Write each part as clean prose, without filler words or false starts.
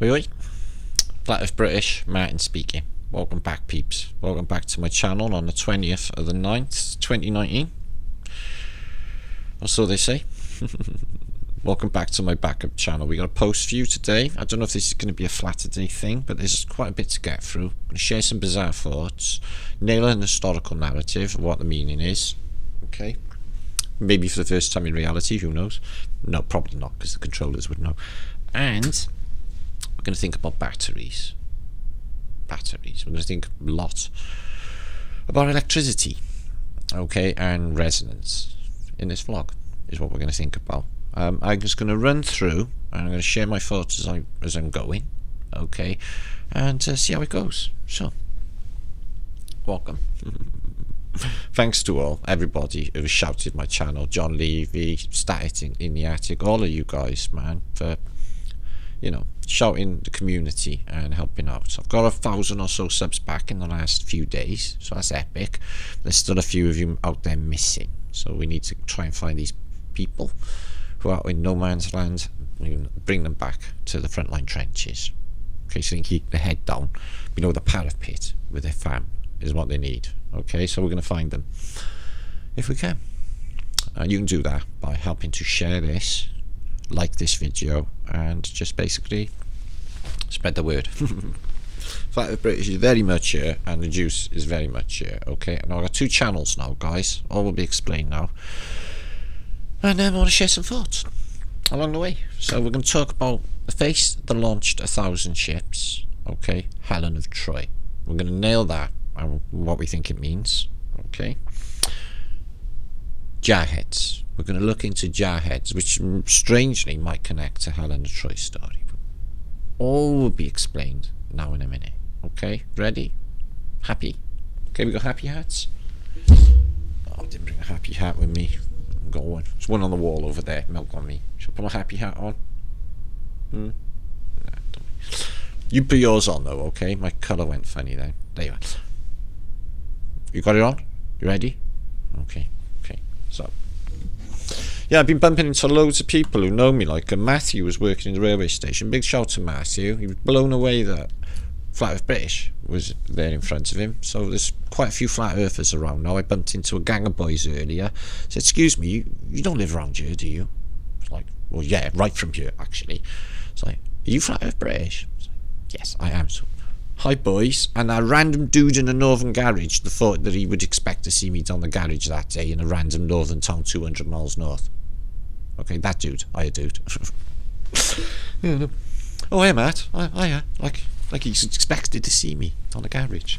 Oi, oi. Flat Earth British, Martin speaking. Welcome back, peeps. Welcome back to my channel on the 20th of the 9th, 2019. Or so they say. Welcome back to my backup channel. We got a post for you today. I don't know if this is going to be a flat today thing, but there's quite a bit to get through. I'm going to share some bizarre thoughts, nail an historical narrative of what the meaning is. Okay? Maybe for the first time in reality, who knows? No, probably not, because the controllers would know. And we're going to think about batteries. We're going to think a lot about electricity, okay, and resonance in this vlog is what we're going to think about. I'm just going to run through and I'm going to share my thoughts as I'm going, okay, and see how it goes. So, welcome. Thanks to everybody who shouted my channel, John Levy, Static in the Attic, all of you guys, man, for, you know, shouting the community and helping out. I've got 1,000 or so subs back in the last few days, so that's epic. There's still a few of you out there missing, so we need to try and find these people who are in no man's land and bring them back to the frontline trenches. Okay, so they can keep their head down, you know, the parapet with their fam is what they need. Okay, so we're going to find them if we can. You can do that by helping to share this, like this video, and just basically spread the word. Flat Earth British is very much here, and the juice is very much here. Okay, and I've got 2 channels now, guys. All will be explained now. And then I want to share some thoughts along the way. So we're going to talk about the face that launched 1,000 ships. Okay, Helen of Troy. We're going to nail that and what we think it means. Okay. Jarheads. We're going to look into jarheads, which strangely might connect to Helen of Troy's story. All will be explained now in a minute. Okay, ready? Happy? Okay, we got happy hats? Oh, I didn't bring a happy hat with me. I've got one. There's one on the wall over there. Milk on me. Should I put my happy hat on? Nah, don't. You put yours on though, okay? My colour went funny then. There you are. You got it on? You ready? Okay. Okay. So, yeah, I've been bumping into loads of people who know me. Like Matthew was working in the railway station. Big shout to Matthew. He was blown away that Flat Earth British was there in front of him. So there's quite a few flat earthers around now. I bumped into a gang of boys earlier. I said, excuse me, you don't live around here, do you? It's like, well, yeah, right from here, actually. It's like, are you Flat Earth British? It's like, yes, I am. So, hi, boys. And a random dude in a northern garage thought that he would expect to see me down the garage that day in a random northern town 200 miles north. Okay, that dude. Hiya, dude. Yeah, no. Oh, hey, Matt. Hiya. Like he's expected to see me on the garage.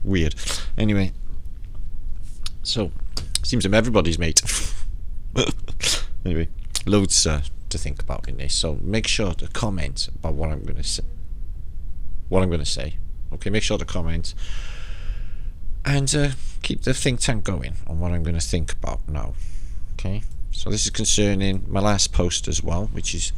Weird. Anyway, so seems I'm everybody's mate. Anyway, loads to think about in this. So make sure to comment about what I'm going to say. Okay, make sure to comment and keep the think tank going on what I'm going to think about now. Okay, so this is concerning my last post as well, which is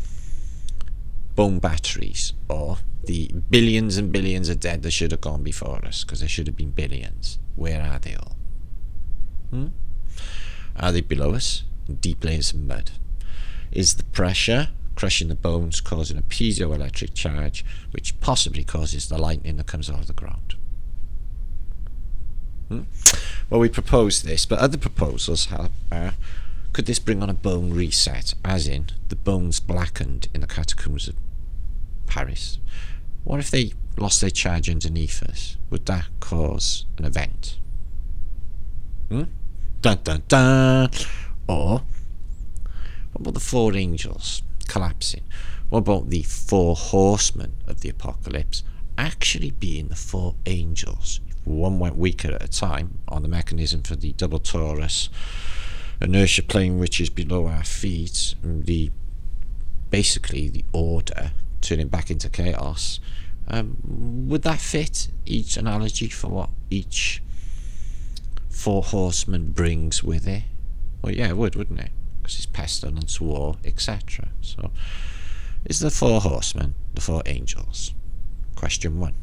bone batteries, or the billions and billions of dead that should have gone before us, because there should have been billions. Where are they all? Are they below us, in deep layers of mud? Is the pressure crushing the bones causing a piezoelectric charge, which possibly causes the lightning that comes out of the ground? Well, we proposed this, but other proposals are, could this bring on a bone reset, as in the bones blackened in the catacombs of Paris? What if they lost their charge underneath us? Would that cause an event? Dun dun dun! Or what about the 4 angels collapsing? What about the 4 horsemen of the apocalypse actually being the 4 angels? If one went weaker at a time on the mechanism for the double torus inertia plane, which is below our feet, and basically the order turning back into chaos, would that fit each analogy for what each 4 horsemen brings with it? Well, yeah, it would, wouldn't it? Because it's pestilence, war, etc. So, is the 4 horsemen the 4 angels? Question 1.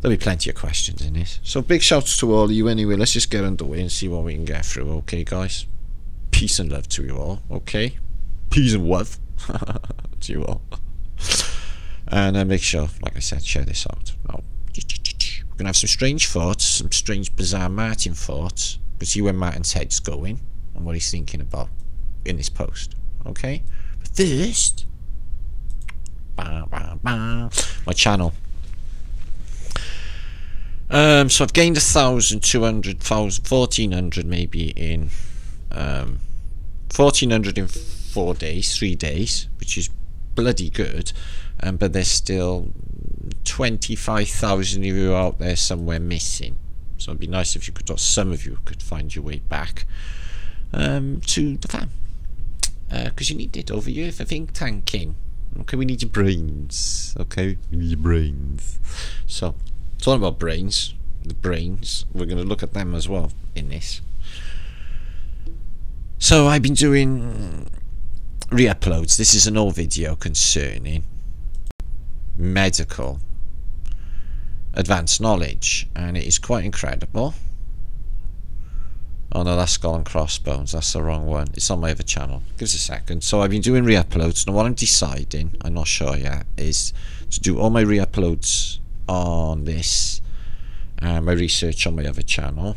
There'll be plenty of questions in this. So big shouts to all of you anyway. Let's just get underway and see what we can get through. Okay, guys? Peace and love to you all. Okay? Peace and love. to you all. And make sure, like I said, share this out. Now, we're going to have some strange thoughts, some strange, bizarre Martin thoughts, but see where Martin's head's going and what he's thinking about in this post. Okay? But first, my channel. So I've gained 1,200, 1,400 maybe in 1,400 in 4 days, 3 days, which is bloody good. But there's still 25,000 of you out there somewhere missing. So it'd be nice if you could, or some of you could find your way back to the fam, because you need it over here for think tanking. Okay, we need your brains. Okay, we need your brains. So, talking about brains, the brains, we're going to look at them as well in this. So, I've been doing re-uploads. This is an old video concerning medical advanced knowledge, and it is quite incredible. Oh no, that's Skull and Crossbones, that's the wrong one. It's on my other channel. Give us a second. So I've been doing re-uploads. Now what I'm deciding, I'm not sure yet, is to do all my re-uploads on this and my research on my other channel,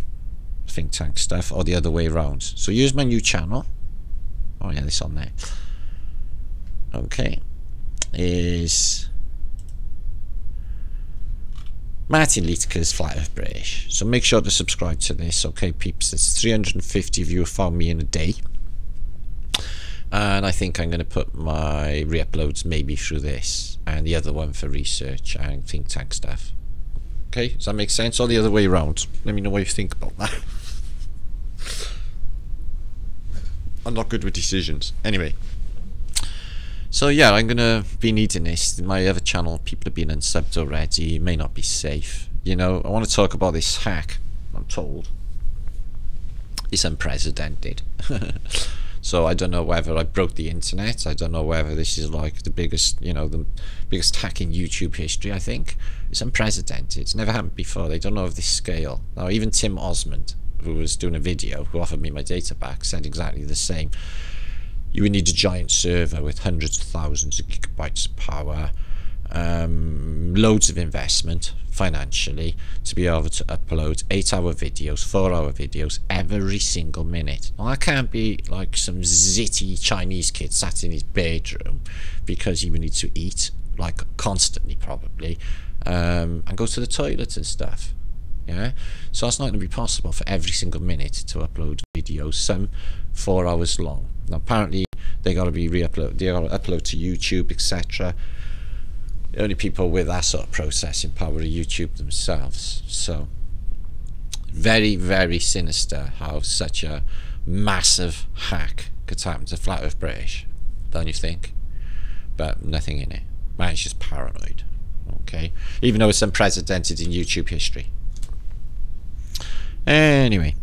think tank stuff, or the other way around. So here's my new channel. Oh yeah, this on there. Okay. Is Martin Liedtke's Flat Earth British. So make sure to subscribe to this, okay, peeps. There's 350 of you who found me in a day, and I think I'm going to put my re-uploads maybe through this, and the other one for research and think tank stuff. Okay, does that make sense? Or the other way around? Let me know what you think about that. I'm not good with decisions. Anyway. So yeah, I'm gonna be needing this. My other channel, people have been unsubbed already. It may not be safe. You know, I want to talk about this hack. I'm told it's unprecedented. So I don't know whether I broke the internet. I don't know whether this is like the biggest, you know, the biggest hack in YouTube history. I think it's unprecedented. It's never happened before. They don't know of this scale. Now even Tim Osmond, who was doing a video, who offered me my data back, said exactly the same. You would need a giant server with hundreds of thousands of gigabytes of power, loads of investment financially to be able to upload 8-hour videos, 4-hour videos every single minute. Well, that can't be like some zitty Chinese kid sat in his bedroom because he would need to eat, like constantly probably, and go to the toilet and stuff. Yeah, so that's not going to be possible for every single minute to upload videos, some 4 hours long. Now apparently they got to be re-upload, they got to upload to YouTube, etc. The only people with that sort of processing power are YouTube themselves. So very, very sinister how such a massive hack could happen to Flat Earth British, don't you think? But nothing in it. Man's just paranoid. Okay, even though it's unprecedented in YouTube history. Anyway,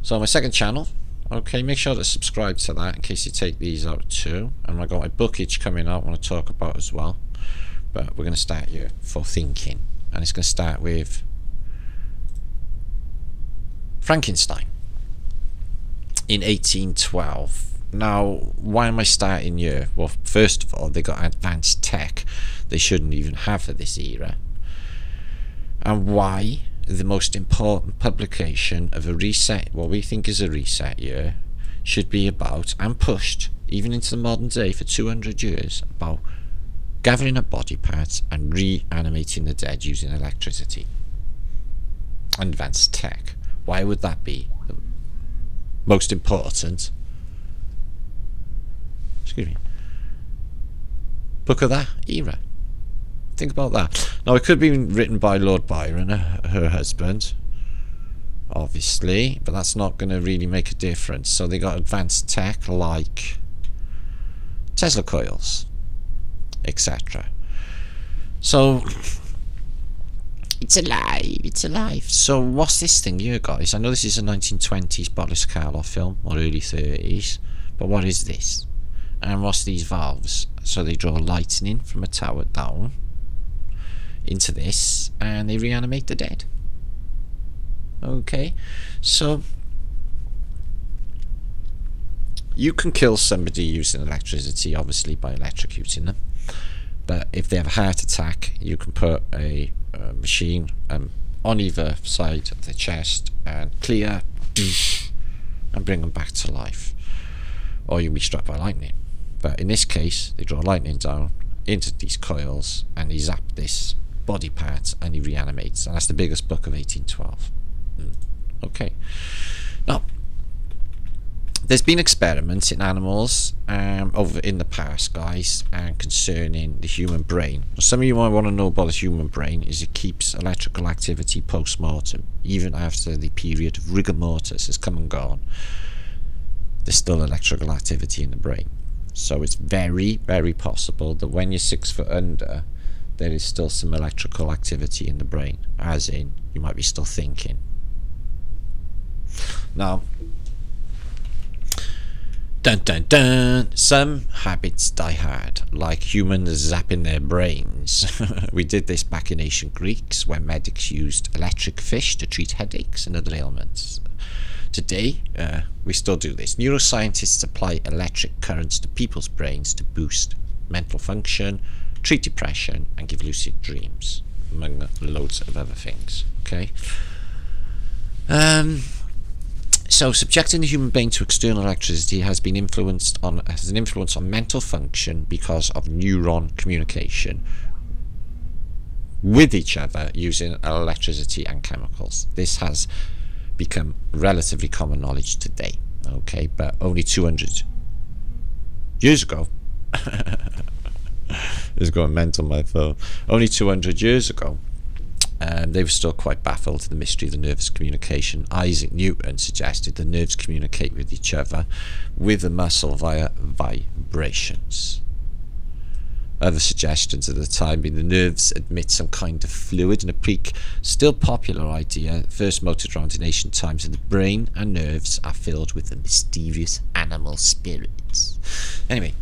so my second channel, okay, make sure to subscribe to that in case you take these out too. And I've got my bookage coming out I want to talk about as well, but we're going to start here for thinking, and it's going to start with Frankenstein in 1812. Now why am I starting here? Well, first of all, they got advanced tech they shouldn't even have at this era. And why the most important publication of a reset, what we think is a reset year, should be about, and pushed even into the modern day for 200 years, about gathering up body parts and reanimating the dead using electricity and advanced tech. Why would that be the most important, excuse me, book of that era? Think about that. Now it could be written by Lord Byron, her husband, obviously, but that's not going to really make a difference. So they got advanced tech like Tesla coils, etc. So it's alive, it's alive. So what's this thing here, guys? I know this is a 1920s Boris Karloff film, or early 30s, but what is this? And what's these valves? So they draw lightning from a tower down into this, and they reanimate the dead. Okay, so You can kill somebody using electricity, obviously, by electrocuting them. But if they have a heart attack, you can put a machine on either side of the chest and clear and bring them back to life. Or you'll be struck by lightning. But in this case, they draw lightning down into these coils and he zaps this body part and he reanimates. And that's the biggest book of 1812. Okay. Now, there's been experiments in animals over in the past, guys, and concerning the human brain. Some of you might want to know about the human brain is it keeps electrical activity post-mortem. Even after the period of rigor mortis has come and gone, there's still electrical activity in the brain. So it's very, very possible that when you're 6 foot under, there is still some electrical activity in the brain, as in you might be still thinking. Now, dun dun dun, some habits die hard, like humans zapping their brains. We did this back in ancient Greeks when medics used electric fish to treat headaches and other ailments. Today, we still do this. Neuroscientists apply electric currents to people's brains to boost mental function, treat depression, and give lucid dreams, among loads of other things. Okay. So subjecting the human brain to external electricity has an influence on mental function because of neuron communication with each other using electricity and chemicals. This has become relatively common knowledge today. Okay, but only 200 years ago, it's going mental my phone. Only 200 years ago, they were still quite baffled to the mystery of the nervous communication. Isaac Newton suggested the nerves communicate with each other with the muscle via vibrations. Other suggestions at the time being the nerves emit some kind of fluid, and a still popular idea, first motored around in ancient times, that the brain and nerves are filled with the mysterious animal spirits. Anyway,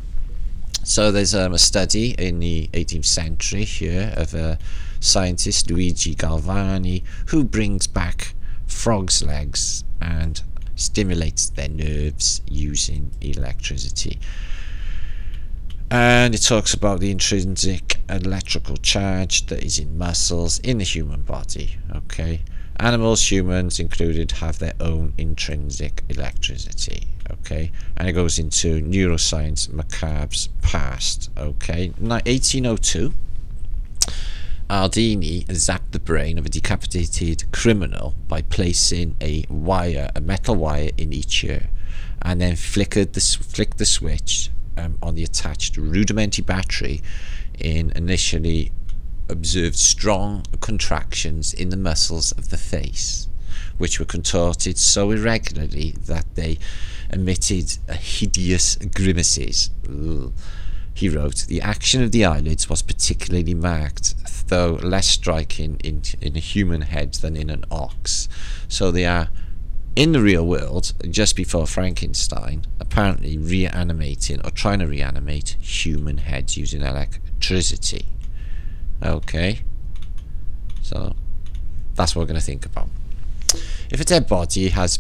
so there's a study in the 18th century here of a scientist, Luigi Galvani, who brings back frogs' legs and stimulates their nerves using electricity. And it talks about the intrinsic electrical charge that is in muscles in the human body. Okay, animals, humans included, have their own intrinsic electricity. Okay, and it goes into neuroscience macabre's past. Okay, now 1802, Aldini zapped the brain of a decapitated criminal by placing a metal wire in each ear, and then flicked the switch on the attached rudimentary battery in initially observed strong contractions in the muscles of the face, which were contorted so irregularly that they emitted hideous grimaces. Ugh. He wrote, the action of the eyelids was particularly marked, though less striking in a human head than in an ox. So they are, in the real world, just before Frankenstein, apparently reanimating or trying to reanimate human heads using electricity. Okay, so that's what we're going to think about. If a dead body has,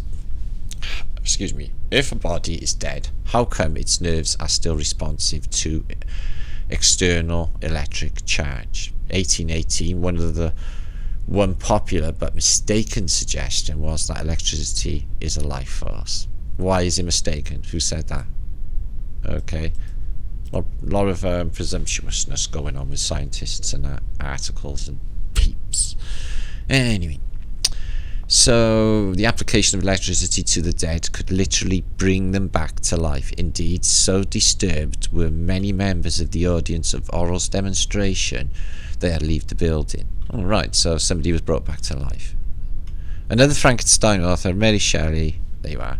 if a body is dead, how come its nerves are still responsive to external electric charge? 1818, one popular but mistaken suggestion was that electricity is a life force. Why is it mistaken? Who said that? Okay, a lot of presumptuousness going on with scientists and articles and peeps. Anyway, so the application of electricity to the dead could literally bring them back to life. Indeed, so disturbed were many members of the audience of Oral's demonstration they had to leave the building. Alright, so somebody was brought back to life. Another Frankenstein author, Mary Shelley, there you are,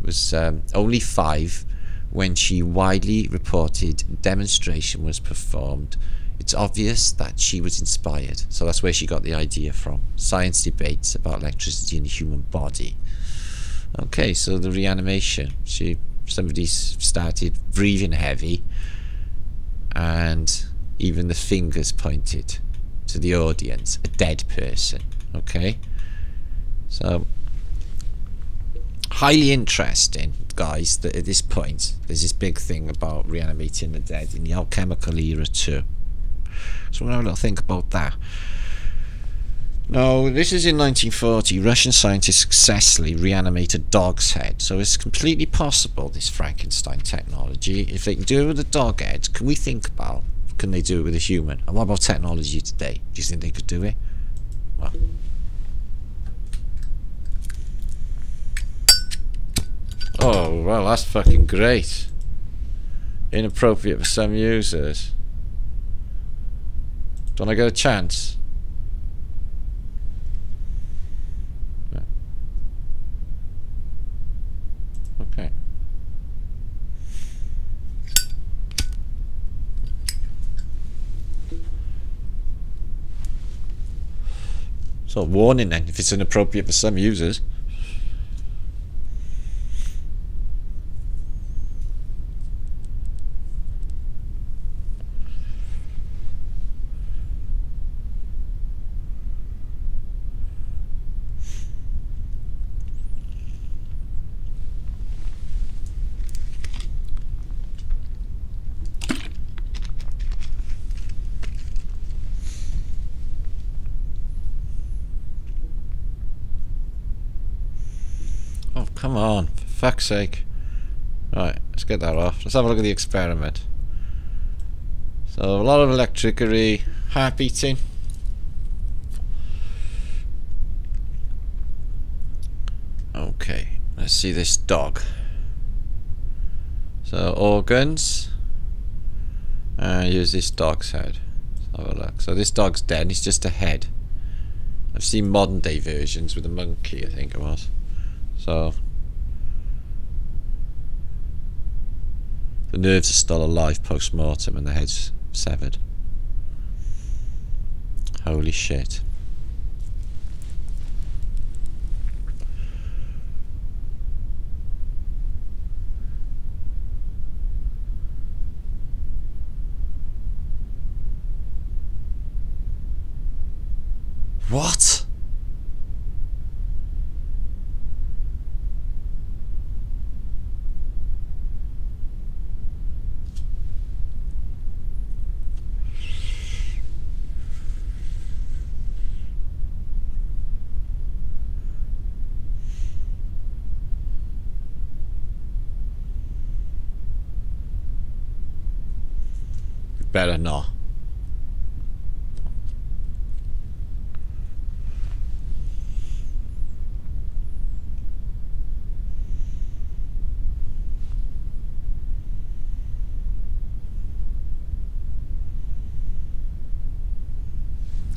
was only 5 when she widely reported demonstration was performed. It's obvious that she was inspired, so that's where she got the idea from. Science debates about electricity in the human body. Okay, so the reanimation. Somebody started breathing heavy, and even the fingers pointed to the audience, a dead person. Okay, so highly interesting, guys, that at this point there's this big thing about reanimating the dead in the alchemical era too. So we're going to have a little think about that. Now, this is in 1940. Russian scientists successfully reanimated a dog's head. So it's completely possible, this Frankenstein technology. If they can do it with a dog head, can we think about, can they do it with a human? And what about technology today? Do you think they could do it? Well, oh, well, that's fucking great. Inappropriate for some users. Don't I get a chance? Okay. So warning then, if it's inappropriate for some users. Oh, come on, for fuck's sake. Right, let's get that off. Let's have a look at the experiment. So, a lot of electricity, heart beating. Okay, let's see this dog. So, organs. Use this dog's head. Let's have a look. So, this dog's dead, it's just a head. I've seen modern day versions with a monkey, I think it was. So the nerves are still alive post-mortem and the head's severed. Holy shit. What? Better not.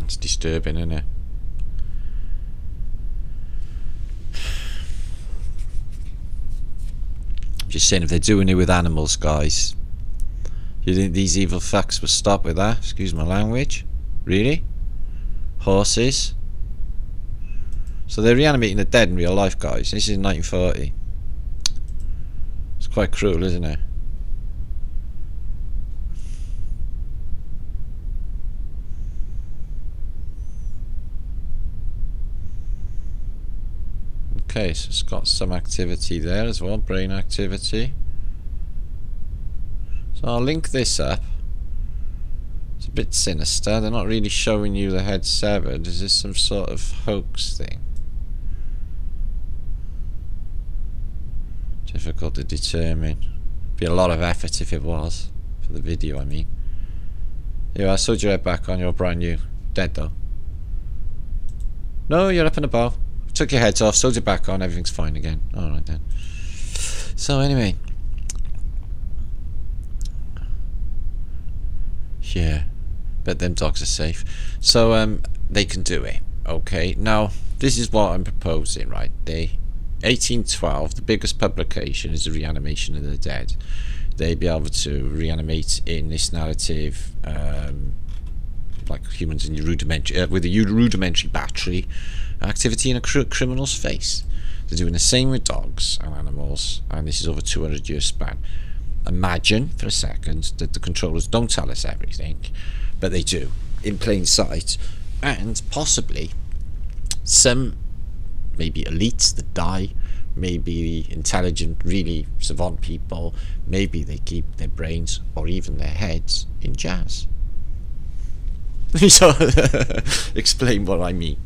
It's disturbing, isn't it? I'm just saying, if they're doing it with animals, guys, you think these evil fucks will stop with that? Excuse my language. Really? Horses? So they're reanimating the dead in real life, guys. This is 1940. It's quite cruel, isn't it? Okay, so it's got some activity there as well, brain activity. So I'll link this up. It's a bit sinister. They're not really showing you the head severed. Is this some sort of hoax thing? Difficult to determine. Be a lot of effort if it was. For the video, I mean. Yeah, I sewed your head back on. You're brand new. Dead though. No, you're up and about. Took your heads off, sewed it back on, everything's fine again. Alright then. So anyway. Yeah. Bet them dogs are safe. So they can do it. Okay. Now, this is what I'm proposing, right? 1812, the biggest publication is the reanimation of the dead. They'd be able to reanimate in this narrative like humans in rudimentary with a rudimentary battery activity in a criminal's face. They're doing the same with dogs and animals, and this is over 200-year span. Imagine for a second that the controllers don't tell us everything, but they do in plain sight, and possibly some maybe elites that die maybe intelligent, really savant people, maybe they keep their brains or even their heads in jars. So, explain what I mean.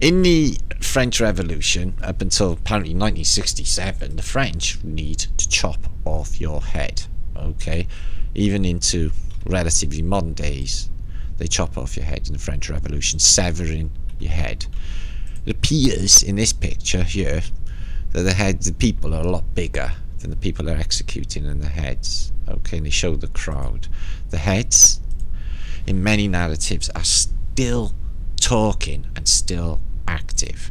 In the French Revolution, up until apparently 1967, the French need to chop off your head. Okay, even into relatively modern days, they chop off your head in the French Revolution, severing your head. It appears in this picture here that the people are a lot bigger than the people they're executing in the heads. Okay, and they show the crowd. The heads, in many narratives, are still talking and still active.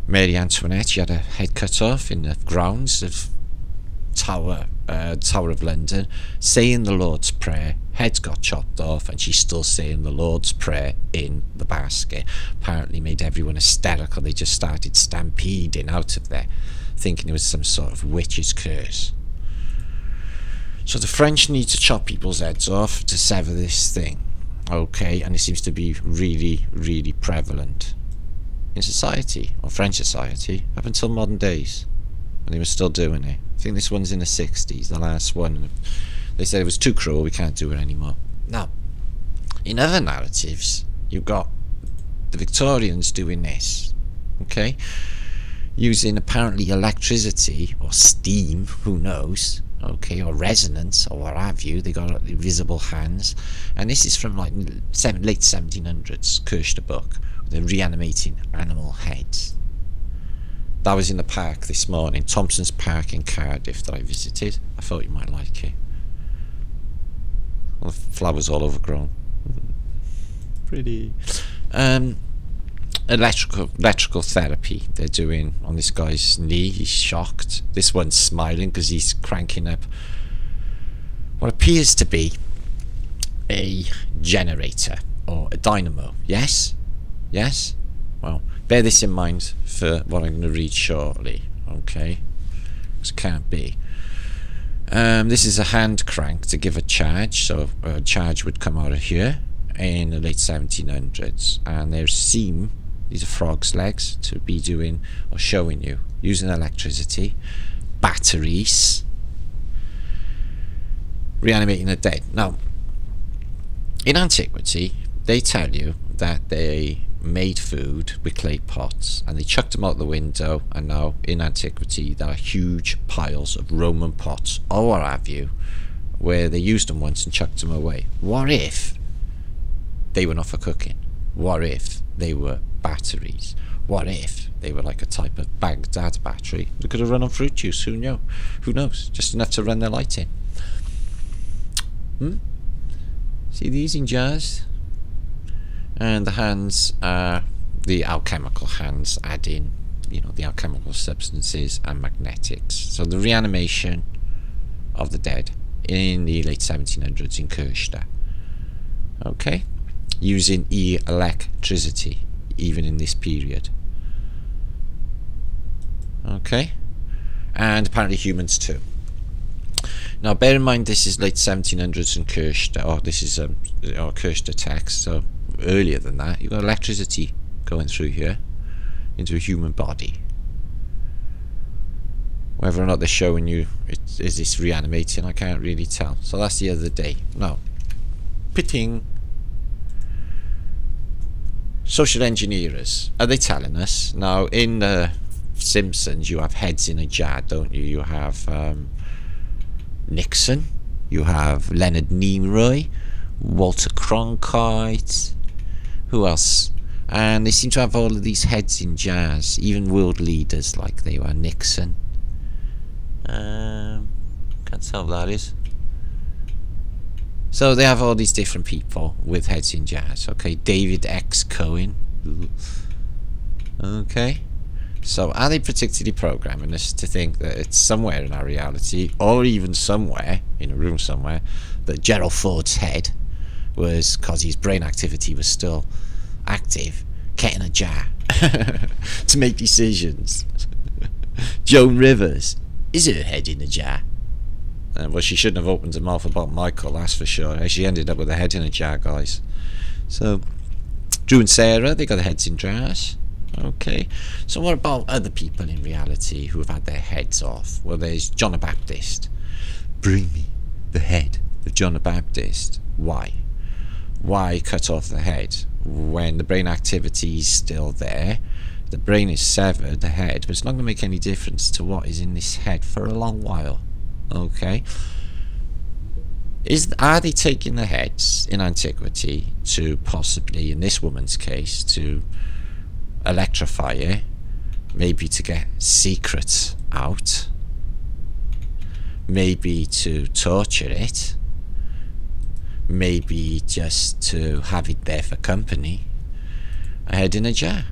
Marie Antoinette, she had her head cut off in the grounds of Tower of London, saying the Lord's Prayer. Heads got chopped off, and she's still saying the Lord's Prayer in the basket. Apparently made everyone hysterical. They just started stampeding out of there, thinking it was some sort of witch's curse. So the French need to chop people's heads off to sever this thing. Okay, and it seems to be really, really prevalent in society, or French society, up until modern days, and they were still doing it. I think this one's in the 60s, the last one. They said it was too cruel, we can't do it anymore. Now, in other narratives, you've got the Victorians doing this, okay, using apparently electricity or steam, who knows, okay, or resonance or what have you. They got invisible hands, and this is from like late 1700s Kirchner book. They're reanimating animal heads. That was in the park this morning, Thompson's Park in Cardiff, that I visited. I thought you might like it. Well, the flowers all overgrown. Pretty. Electrical therapy they're doing on this guy's knee. He's shocked. This one's smiling because he's cranking up what appears to be a generator or a dynamo. Yes? Yes? Well, bear this in mind for what I'm going to read shortly. Okay? Because it can't be. This is a hand crank to give a charge. So a charge would come out of here in the late 1700s. And there's seam. These are frogs' legs to be doing or showing you using electricity, batteries, reanimating the dead. Now, in antiquity, they tell you that they made food with clay pots and they chucked them out the window, and now in antiquity there are huge piles of Roman pots or what have you where they used them once and chucked them away. What if they were not for cooking? What if they were batteries? What if they were like a type of Baghdad battery that could have run on fruit juice? Who knew? Who knows? Just enough to run their light in. See these in jars? And the hands are the alchemical hands, adding, you know, the alchemical substances and magnetics. So the reanimation of the dead in the late 1700s in Kirchner. Okay? Using electricity, even in this period. Okay? And apparently humans too. Now bear in mind this is late 1700s in Kirchner, or this is Kirchner text, so earlier than that. You've got electricity going through here into a human body. Whether or not they're showing you is this reanimating, I can't really tell. So that's the other day. Now, pitting. Social engineers, are they telling us? Now, in the Simpsons, you have heads in a jar, don't you? You have Nixon, you have Leonard Nimoy, Walter Cronkite, who else? And they seem to have all of these heads in jars, even world leaders like they were Nixon. Can't tell what that is. So they have all these different people with heads in jars. Okay, David X. Cohen. Okay. So are they particularly programming us to think that it's somewhere in our reality, or even somewhere, in a room somewhere, that Gerald Ford's head was, because his brain activity was still active, kept in a jar to make decisions? Joan Rivers, is her head in a jar? Well, she shouldn't have opened her mouth about Michael, that's for sure. She ended up with her head in a jar, guys. So, Drew and Sarah, they got their heads in jars. Okay, so what about other people in reality who have had their heads off? Well, there's John the Baptist. Bring me the head of John the Baptist. Why? Why cut off the head when the brain activity is still there? The brain is severed, the head, but it's not going to make any difference to what is in this head for a long while. Okay, are they taking the heads in antiquity to possibly, in this woman's case, to electrify it, maybe to get secrets out, maybe to torture it, maybe just to have it there for company, a head in a jar,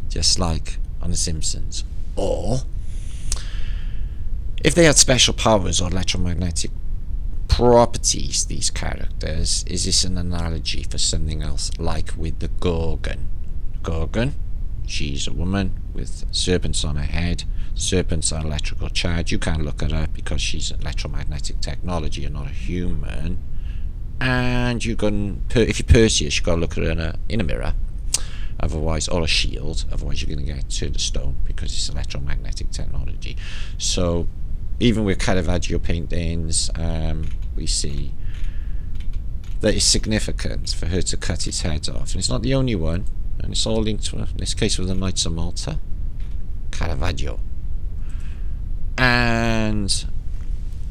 just like on The Simpsons? Or if they had special powers or electromagnetic properties, these characters, is this an analogy for something else, like with the Gorgon? Gorgon, she's a woman with serpents on her head. Serpents are electrical charge. You can't look at her because she's electromagnetic technology and not a human. And you can, if you're Perseus, you've got to look at her in a mirror, otherwise, or a shield, otherwise you're going to get to the stone because it's electromagnetic technology. So even with Caravaggio paintings, we see that it's significant for her to cut his head off, and it's not the only one, and it's all linked to, in this case, with the Knights of Malta, Caravaggio, and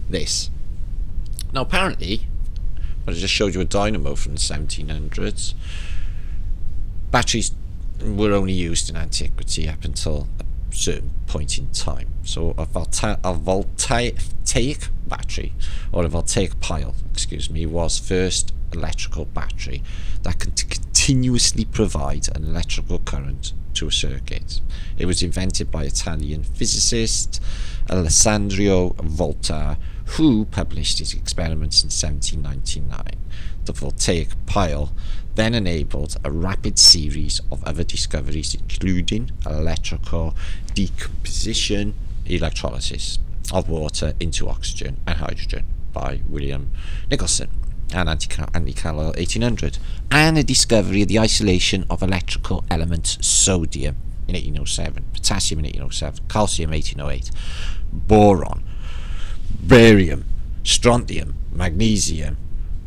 this. Now apparently, I just showed you a dynamo from the 1700s. Batteries were only used in antiquity up until a certain point in time. So a voltaic battery, or a voltaic pile, excuse me, was first electrical battery that could continuously provide an electrical current to a circuit. It was invented by Italian physicist Alessandro Volta, who published his experiments in 1799. The voltaic pile then enabled a rapid series of other discoveries, including electrical decomposition, electrolysis of water into oxygen and hydrogen by William Nicholson, and Anti-Caloil 1800, and the discovery of the isolation of electrical elements sodium in 1807, potassium in 1807, calcium 1808, boron, barium, strontium, magnesium,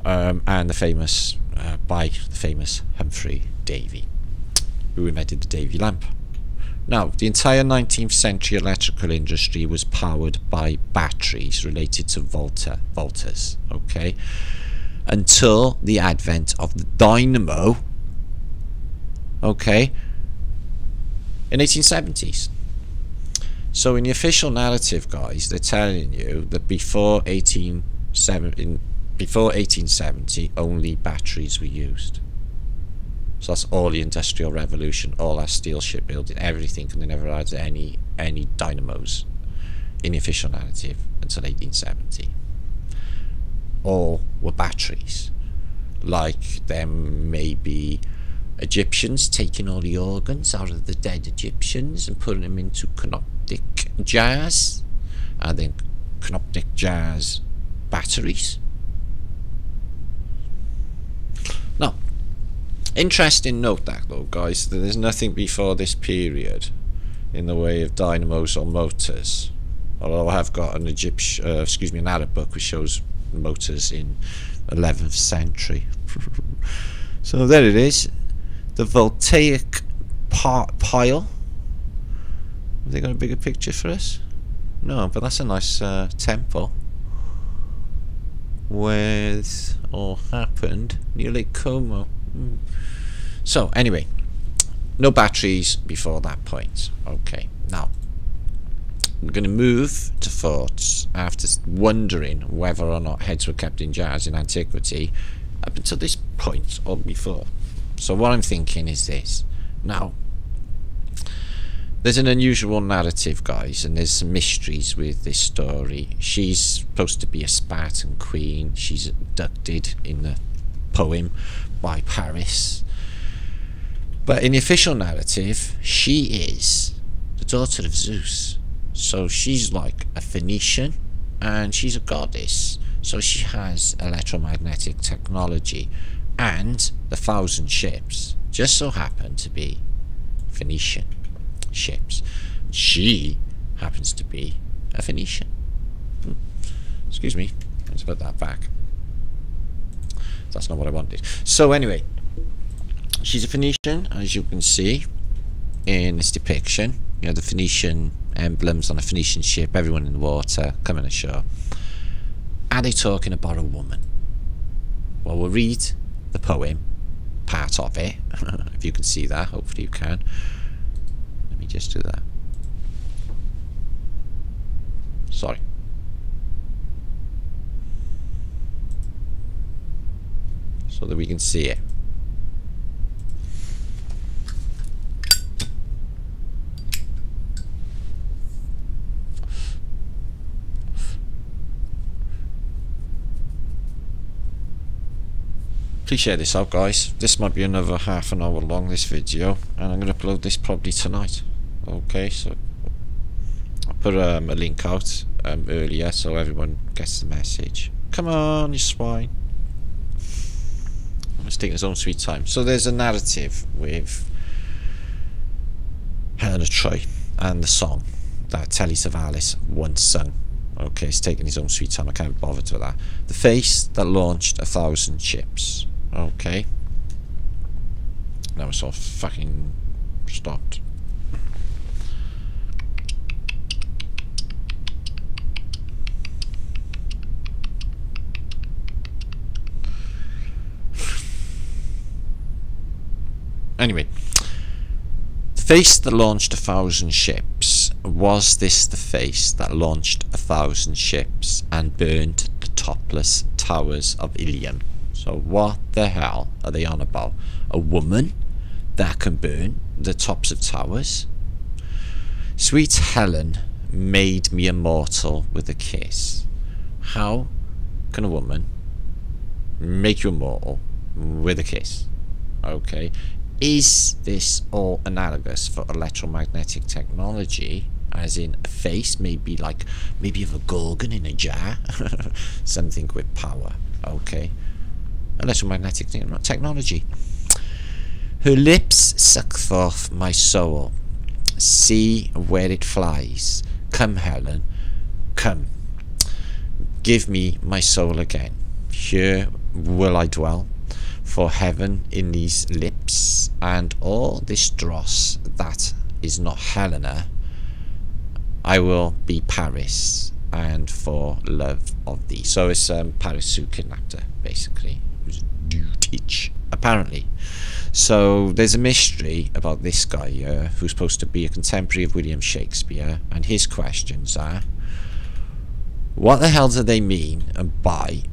and the famous Humphrey Davy, who invented the Davy lamp. Now, the entire 19th century electrical industry was powered by batteries related to voltas, okay, until the advent of the dynamo, okay, in 1870s. So in the official narrative, guys, they're telling you that before 1870, only batteries were used. So that's all the Industrial Revolution, all our steel shipbuilding, everything, and they never had any dynamos in the official narrative until 1870. All were batteries, like them maybe Egyptians taking all the organs out of the dead Egyptians and putting them into canoptic jars, and then canoptic jars batteries. Now, interesting note that though, guys, that there's nothing before this period in the way of dynamos or motors. Although I have got an an Arab book which shows motors in 11th century. So there it is, the voltaic pile. Have they got a bigger picture for us? No, but that's a nice temple with or happened near Lake Como. So anyway, no batteries before that point. Okay, now we're going to move to thoughts after wondering whether or not heads were kept in jars in antiquity up until this point or before. So what I'm thinking is this. Now, there's an unusual narrative, guys, and there's some mysteries with this story. She's supposed to be a Spartan queen. She's abducted in the poem by Paris. But in the official narrative, she is the daughter of Zeus. So she's like a Phoenician, and she's a goddess. So she has electromagnetic technology, and the 1,000 ships just so happen to be Phoenician ships. She happens to be a Phoenician. Excuse me, let's put that back. That's not what I wanted. So anyway, she's a Phoenician, as you can see in this depiction. You know, the Phoenician emblems on a Phoenician ship, everyone in the water, coming ashore. Are they talking about a woman? Well, we'll read the poem, part of it, if you can see that. Hopefully you can. Let me just do that. Sorry. So that we can see it. Please share this out, guys. This might be another half an hour long, this video, and I'm going to upload this probably tonight. Okay, so I put a link out earlier so everyone gets the message. Come on, you swine. Let's take his own sweet time. So there's a narrative with Helen of Troy and the song that Telly Savalas once sung. Okay, it's taking his own sweet time. I can't bother with that. The face that launched 1,000 ships. Okay. Now it's all fucking stopped. Anyway, the face that launched 1,000 ships. Was this the face that launched 1,000 ships and burned the topless towers of Ilium? So what the hell are they on about? A woman that can burn the tops of towers? Sweet Helen made me immortal with a kiss. How can a woman make you immortal with a kiss? Okay. Is this all analogous for electromagnetic technology? As in a face, maybe of a gorgon in a jar? Something with power. Okay. Electromagnetic technology. Her lips suck forth my soul. See where it flies. Come, Helen. Come. Give me my soul again. Here will I dwell. For heaven in these lips, and all this dross that is not Helena, I will be Paris, and for love of thee. So it's Paris who kidnapped her, basically. It was Dutich, apparently. So there's a mystery about this guy here, who's supposed to be a contemporary of William Shakespeare, and his questions are, what the hell do they mean by...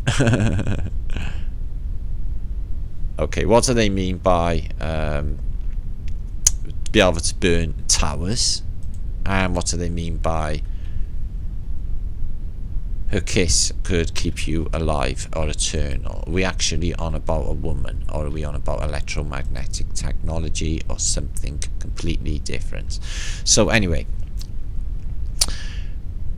Okay, what do they mean by be able to burn towers? And what do they mean by her kiss could keep you alive or eternal? Are we actually on about a woman, or are we on about electromagnetic technology, or something completely different? So anyway,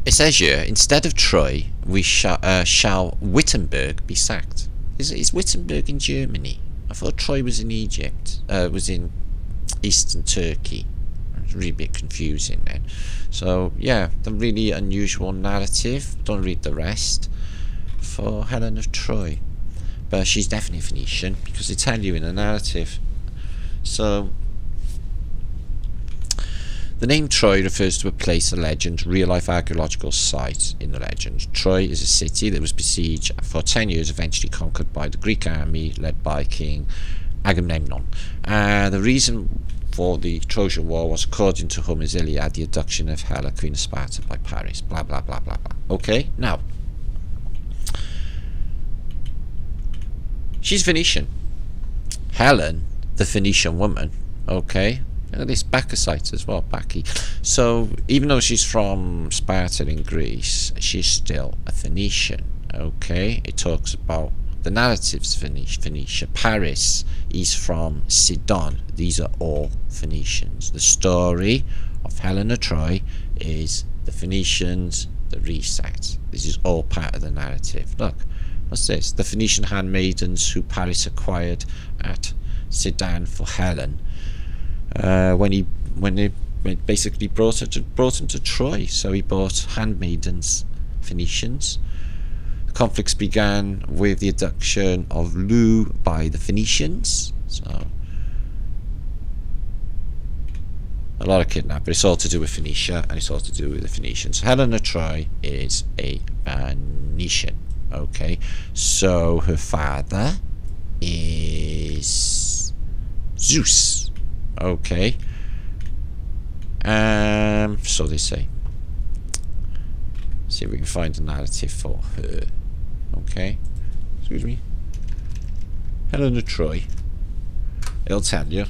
it says here, instead of Troy, we shall Wittenberg be sacked. Is Wittenberg in Germany? I thought Troy was in Egypt, was in Eastern Turkey. It's really a bit confusing then. So yeah, the really unusual narrative. Don't read the rest for Helen of Troy, but she's definitely Phoenician because they tell you in the narrative. So the name Troy refers to a place, a legend, real-life archaeological site in the legend. Troy is a city that was besieged for 10 years, eventually conquered by the Greek army led by King Agamemnon. The reason for the Trojan War was, according to Homer's Iliad, the abduction of Hela, Queen of Sparta, by Paris. Blah, blah, blah, blah, blah. Okay, now, she's Phoenician. Helen, the Phoenician woman, okay, look at this Bacchusite as well, Bacchae. So even though she's from Sparta in Greece, she's still a Phoenician. Okay, it talks about the narratives Phoenicia. Paris is from Sidon. These are all Phoenicians. The story of Helen of Troy is the Phoenicians, the reset. This is all part of the narrative. Look, what's this? The Phoenician handmaidens who Paris acquired at Sidon for Helen. When he when they basically brought him to Troy. So he bought handmaidens, Phoenicians. The conflicts began with the abduction of Lou by the Phoenicians. So a lot of kidnapping. It's all to do with Phoenicia, and it's all to do with the Phoenicians. Helen of Troy is a Phoenician. Okay, so her father is Zeus. Okay, so they say. See if we can find a narrative for her. Okay, excuse me. Helen of Troy. It'll tell you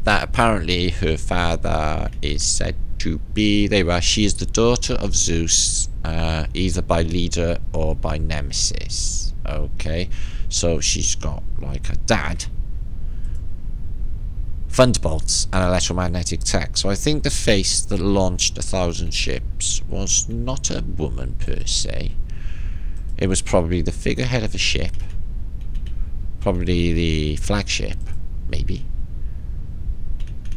that apparently her father is said to be, she is the daughter of Zeus, either by Leda or by Nemesis. Okay, so she's got like a dad, thunderbolts, and electromagnetic tech. So I think the face that launched 1,000 ships was not a woman per se. It was probably the figurehead of a ship, probably the flagship, maybe.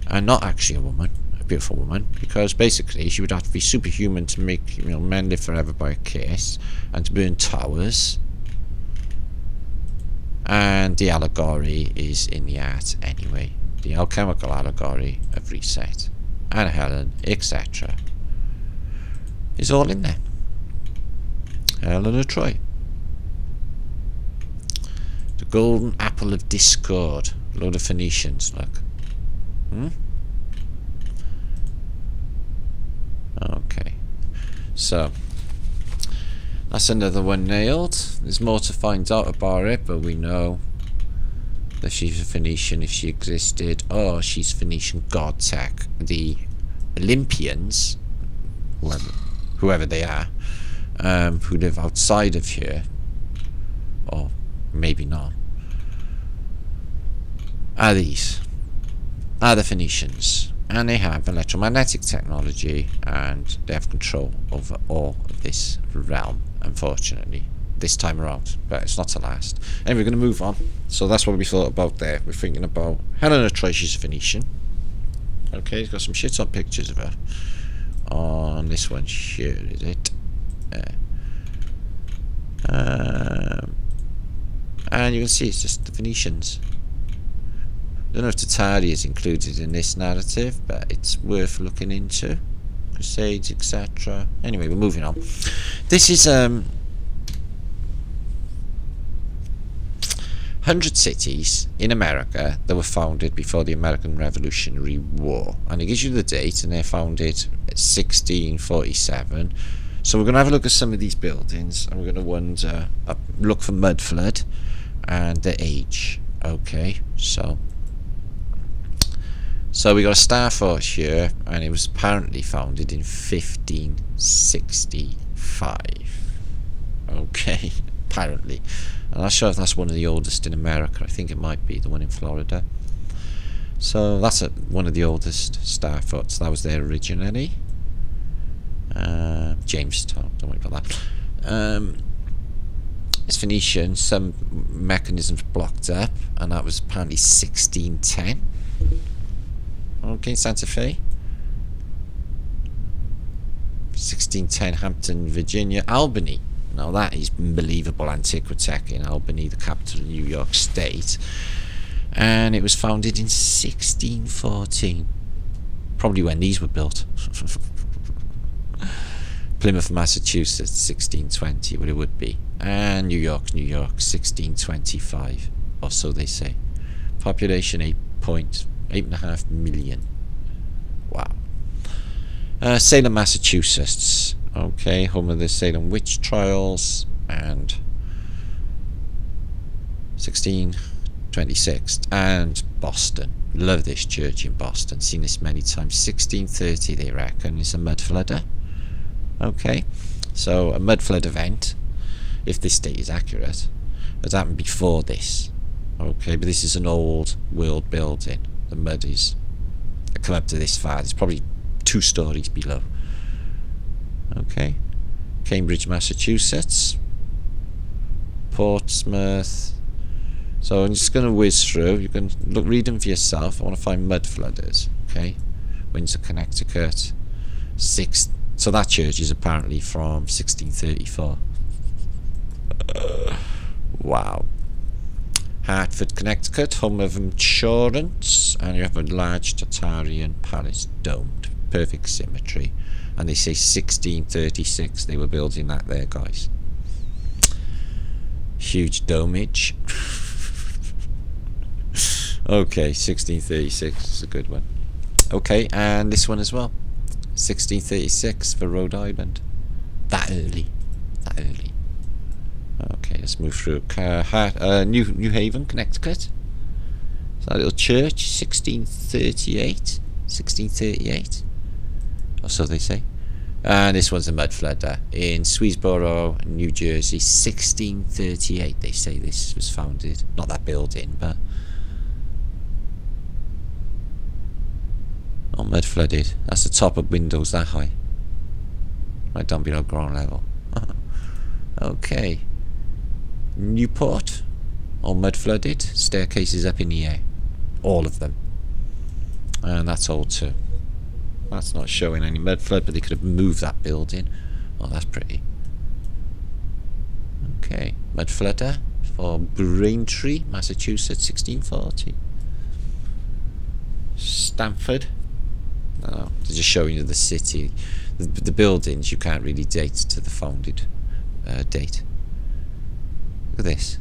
And not actually a woman, a beautiful woman, because basically she would have to be superhuman to make, men live forever by a kiss, and to burn towers. And the allegory is in the art anyway. The alchemical allegory of Reset and Helen, etc., is all in there. Helen of Troy. The golden apple of discord. A load of Phoenicians, look. Okay, so that's another one nailed. There's more to find out about it, but we know that she's a Phoenician if she existed. Oh, she's Phoenician god tech. The Olympians, whoever they are, who live outside of here, or maybe not, are the Phoenicians, and they have electromagnetic technology, and they have control over all of this realm, unfortunately, this time around, but it's not to last. Anyway, we're going to move on. So that's what we thought about there. We're thinking about Helen of Troy. She's a Phoenician. Okay, he's got some shit on pictures of her on this one. Sure, is it? And you can see it's just the Phoenicians. I don't know if Tatari is included in this narrative, but it's worth looking into. Crusades, etc. Anyway, we're moving on. This is 100 cities in America that were founded before the American Revolutionary War, and it gives you the date, and they're founded at 1647. So we're going to have a look at some of these buildings, and we're going to look for mud flood and the age. Okay, so we got a star force here, and it was apparently founded in 1565. Okay, apparently. I'm not sure if that's one of the oldest in America. I think it might be the one in Florida. So that's one of the oldest star forts. That was there originally. Jamestown, don't worry about that. It's Phoenician. Some mechanisms blocked up, and that was apparently 1610. Okay, Santa Fe. 1610, Hampton, Virginia. Albany. Now that is unbelievable antiquitech in Albany, the capital of New York State. And it was founded in 1614. Probably when these were built. Plymouth, Massachusetts, 1620, well it would be. And New York, 1625. Or so they say. Population 8.5 million. Wow. Salem, Massachusetts. Okay, home of the Salem witch trials, and 1626. And Boston. Love this church in Boston. Seen this many times. 1630, they reckon, is a mud floodder. Okay, so a mud flood event, if this date is accurate, has happened before this. Okay, but this is an old world building. The mud is come up to this far. It's probably 2 stories below. Okay, Cambridge, Massachusetts, Portsmouth, So I'm just going to whiz through. You can read them for yourself. I want to find mud flooders. Okay, Windsor, Connecticut. So that church is apparently from 1634. Wow. Hartford, Connecticut, home of insurance, and you have a large Tartarian palace, domed, perfect symmetry, and they say 1636 they were building that there, guys. Huge domage. Okay, 1636 is a good one. Okay, and this one as well, 1636 for Rhode Island. That early. Okay, let's move through. New Haven, Connecticut. So that little church, 1638, or so they say. And this one's a mud flooder in Swedesboro, New Jersey, 1638. They say this was founded. Not that building, but not mud flooded. That's the top of windows that high, right down below ground level. Okay. Newport, all mud flooded, staircases up in the air, all of them, and that's old too. That's not showing any mud flood, but they could have moved that building. Oh, that's pretty. Okay, mud flooder for Braintree, Massachusetts, 1640. Stamford. No, they're just showing you the city. The buildings you can't really date to the founded date. Look at this.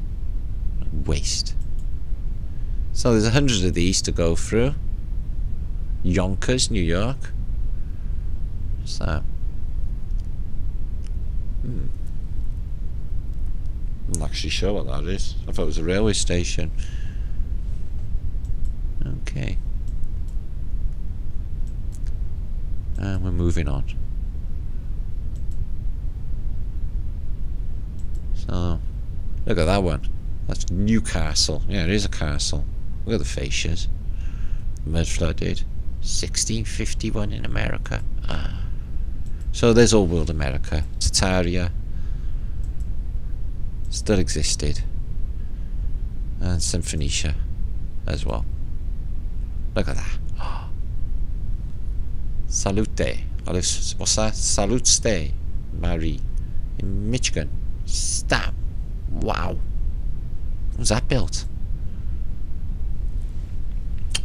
Waste. So there's 100 of these to go through. Yonkers, New York. What's that? I'm not actually sure what that is. I thought it was a railway station. Okay. And we're moving on. So, look at that one. That's Newcastle. Yeah, it is a castle. Look at the fascias. Mud flooded. 1651 in America. So there's Old World America. Tartaria still existed. And some Phoenicia as well. Look at that. Salute. What's that? Salute Stay. Marie. In Michigan. Stamp. Wow. When was that built?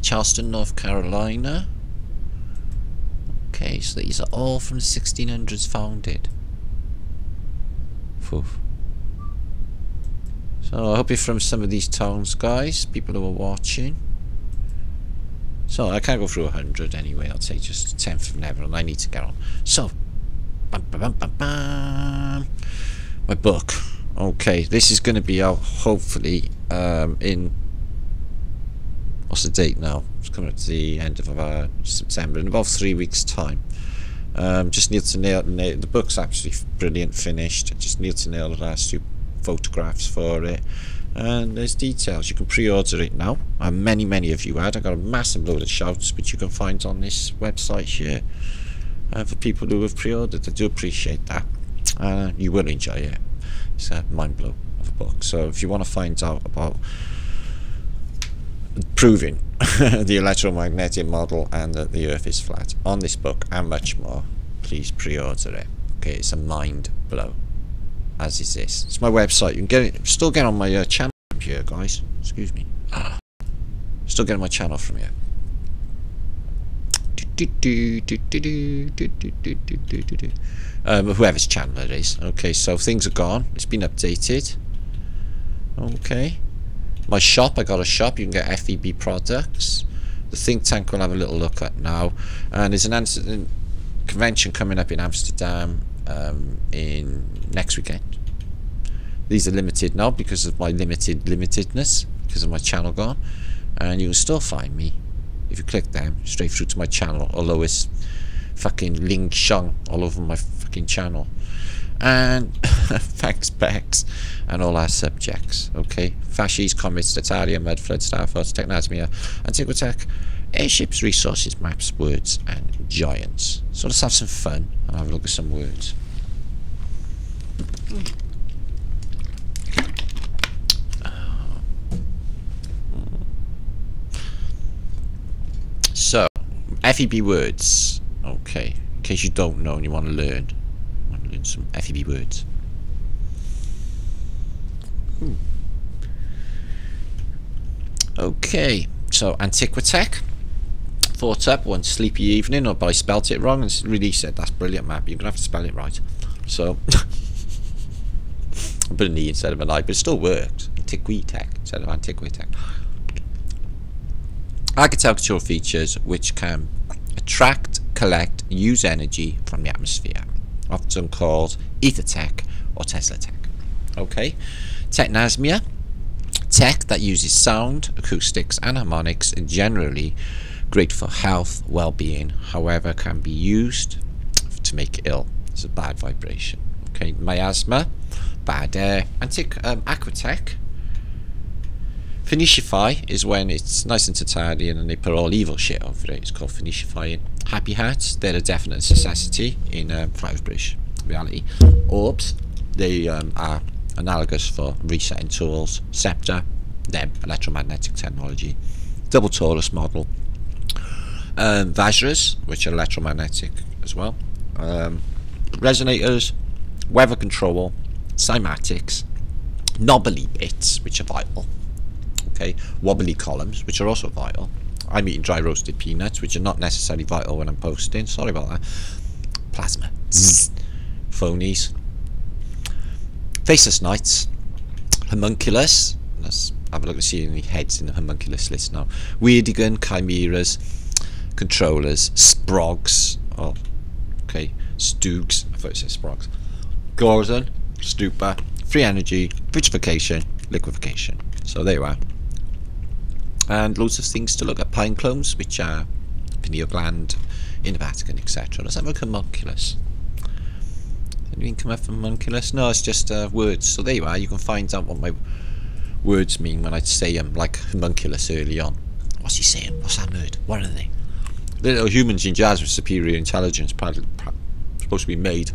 Charleston, North Carolina. Okay, so these are all from the 1600s founded. Poof. So I hope you're from some of these towns, guys, people who are watching. So I can't go through 100 anyway. I'll take just a tenth of an hour, and I need to get on. So, bam, bam, bam, bam. My book. Okay, this is going to be out hopefully in, what's the date now? It's coming up to the end of September, in about 3 weeks' time. Just need to nail the book's absolutely brilliant, finished. I just need to nail the last few photographs for it, and there's details. You can pre-order it now, and many of you had. I got a massive load of shouts which you can find on this website here, for people who have pre-ordered. I do appreciate that. You will enjoy it. It's a mind blow of a book. So if you want to find out about proving the electromagnetic model and that the earth is flat on this book and much more, please pre-order it. Okay, it's a mind blow, as is this. It's my website. You can get it, still get on my channel from here, guys. Excuse me. Still get on my channel from here. Whoever's channel it is. Okay, so things are gone. It's been updated. Okay. My shop, I got a shop. You can get FEB products. The think tank we'll have a little look at now. And there's an convention coming up in Amsterdam in next weekend. These are limited now because of my limitedness, because of my channel gone. And you can still find me if you click them straight through to my channel, although it's fucking Ling Shang all over my fucking channel. And facts, packs, and all our subjects. Okay, fasces, comets, Tartaria, Mudflood, Starforts, Technasmia, Antiquitech, airships, resources, maps, words, and giants. So let's have some fun and have a look at some words. FEB words. Okay, in case you don't know and you want to learn some FEB words. Okay, so Antiquitech. Thought up one sleepy evening, or I spelt it wrong, and really said, that's brilliant, map, you're gonna have to spell it right. So I put an E instead of an I, but it still worked. Antiquitech instead of Antiquitech. Architectural features which can attract, collect, use energy from the atmosphere, often called ether tech or Tesla tech. Okay, Technasmia, tech that uses sound, acoustics and harmonics, generally great for health, well-being, however can be used to make ill. It's a bad vibration. Okay, miasma, bad air. Aquatech, Phoeniciify is when it's nice and Tartarian and they put all evil shit over it. It's called Phoeniciifying. Happy hats, they're a definite necessity in Flat Earth British reality. Orbs, they are analogous for resetting tools. Scepter, them, electromagnetic technology. Double torus model. Vajras, which are electromagnetic as well. Resonators, weather control, cymatics, knobbly bits, which are vital. Okay, wobbly columns, which are also vital. I'm eating dry roasted peanuts, which are not necessarily vital when I'm posting. Sorry about that. Plasma, phonies, faceless knights, homunculus. Let's have a look to see any heads in the homunculus list now. Weirdigan, chimeras, controllers, sprogs. Oh, okay, stoogs. I thought it said sprogs. Gordon, stupor, free energy, vitrification, liquefaction. So there you are. And loads of things to look at. Pine clones, which are pineal gland in the Vatican, etc. Let's have a homunculus. Anything come up from homunculus? No, it's just words. So there you are. You can find out what my words mean when I say them, like homunculus early on. What's he saying? What's that word? What are they? Little humans in jazz with superior intelligence, supposed to be made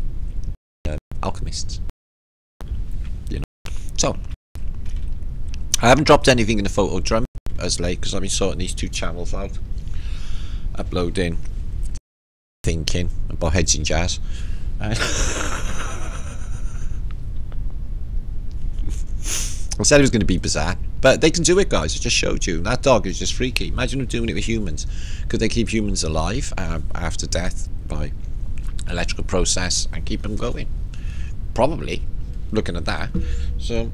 alchemists. You know. So I haven't dropped anything in the photo drum as late because I've been sorting these two channels out, uploading, thinking about heads in jazz. I said it was going to be bizarre, but they can do it, guys. I just showed you. That dog is just freaky. Imagine them doing it with humans. Could they keep humans alive after death by electrical process and keep them going? Probably, looking at that. So,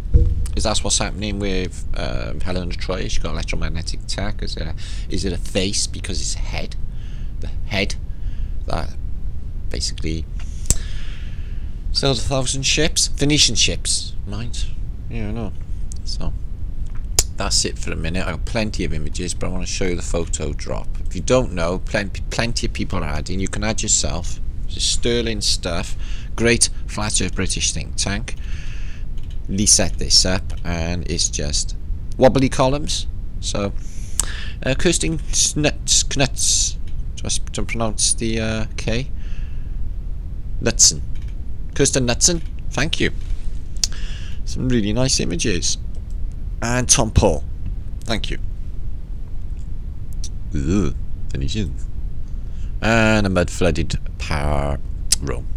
is that what's happening with Helena Troy? She got electromagnetic tech. Is it a face because it's a head? The head that basically sailed 1,000 ships, Phoenician ships, mind? Yeah, I know. So that's it for a minute. I've got plenty of images, but I want to show you the photo drop. If you don't know, plenty of people are adding. You can add yourself. It's sterling stuff. Great Flat Earth British think tank. Lee set this up, and it's just wobbly columns. So Kirsten Knutz, to pronounce the K. Knutson. Kirsten Knutson. Thank you. Some really nice images. And Tom Paul. Thank you. Ooh, Phoenicians. And a mud flooded power room.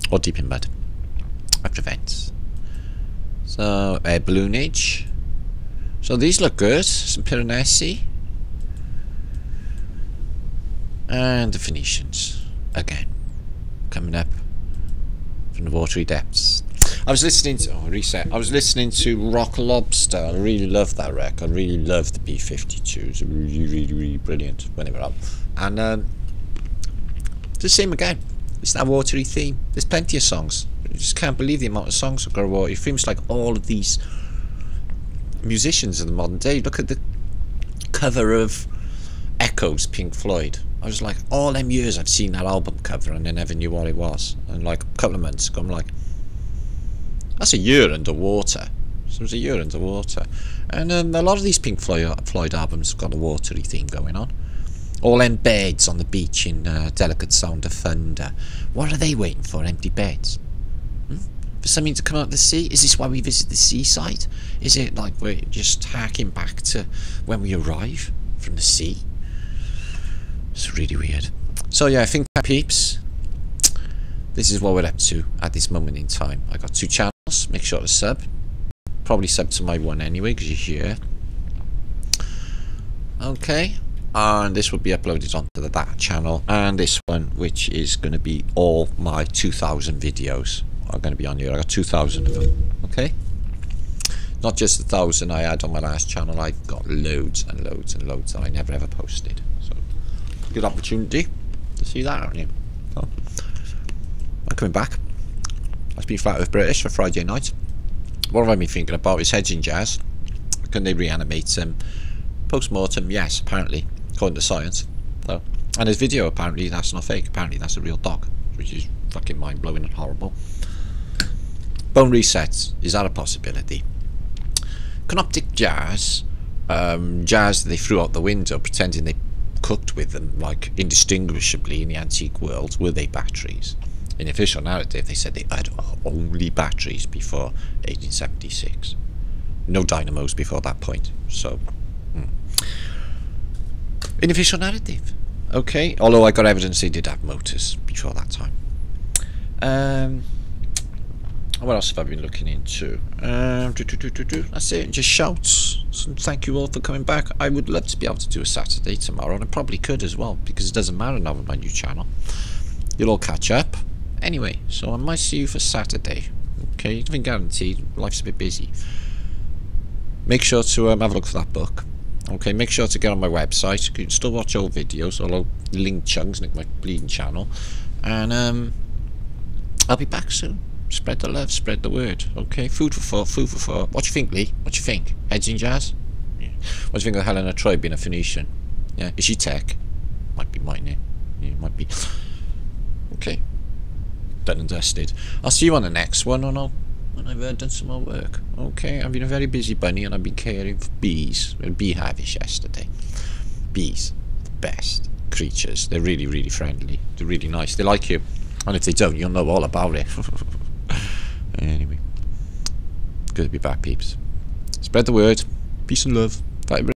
Or deep in mud. After events. So, air balloonage. So these look good. Some Piranesi. And the Phoenicians. Again. Coming up from the watery depths. I was listening to I was listening to Rock Lobster. I really loved that record. I really loved the B-52s. Really brilliant when they were up. And the same again. It's that watery theme. There's plenty of songs. You just can't believe the amount of songs that got a watery theme. It's like all of these musicians of the modern day. Look at the cover of Echoes, Pink Floyd. I was like, all them years I've seen that album cover and I never knew what it was. And like a couple of months ago, I'm like, that's a year underwater. So it was a year underwater. And a lot of these Pink Floyd albums have got a watery theme going on. All them beds on the beach in Delicate Sound of Thunder. What are they waiting for? Empty beds? For something to come out of the sea? Is this why we visit the seaside? Is it like we're just harking back to when we arrive from the sea? It's really weird. So yeah, I think peeps, this is what we're up to at this moment in time. I got 2 channels. Make sure to sub. Probably sub to my one anyway because you're here. Okay, and this will be uploaded onto that channel, and this one, which is going to be all my 2,000 videos, are going to be on here. I got 2,000 of them. Okay, not just the 1,000 I had on my last channel. I got loads and loads and loads that I never ever posted. So good opportunity to see that, aren't you? So, I'm coming back. I've been Flat Earth British for Friday night. What have I been thinking about is Hedging Jazz. Can they reanimate him? Post-mortem, yes, apparently, according to science. So, and his video, apparently, that's not fake. Apparently, that's a real dog, which is fucking mind-blowing and horrible. Bone resets, is that a possibility? Canoptic Jazz, jazz they threw out the window, pretending they cooked with them, like, indistinguishably in the antique world. Were they batteries? In the official narrative, they said they had only batteries before 1876. No dynamos before that point, so... In the official narrative, okay. Although I got evidence they did have motors before that time. What else have I been looking into? That's it. Just shouts. So thank you all for coming back. I would love to be able to do a Saturday tomorrow, and I probably could as well because it doesn't matter now with my new channel. You'll all catch up anyway. So I might see you for Saturday. Okay, nothing guaranteed. Life's a bit busy. Make sure to have a look for that book. Okay, make sure to get on my website. You can still watch old videos, although link chunks like my bleeding channel. And I'll be back soon. Spread the love, spread the word. Okay, food for thought, food for thought. What do you think, Lee? What do you think? Hedging Jazz? Yeah. What do you think of Helena Troy being a Phoenician? Yeah, is she tech? Might be, mightn't it? Yeah, might be. Okay, done and dusted. I'll see you on the next one, and when I've done some more work. Okay, I've been a very busy bunny, and I've been caring for bees. We had a bee harvest yesterday. Bees, the best creatures. They're really, really friendly. They're really nice. They like you, and if they don't, you'll know all about it. Anyway, good to be back, peeps. Spread the word. Peace and love. Bye.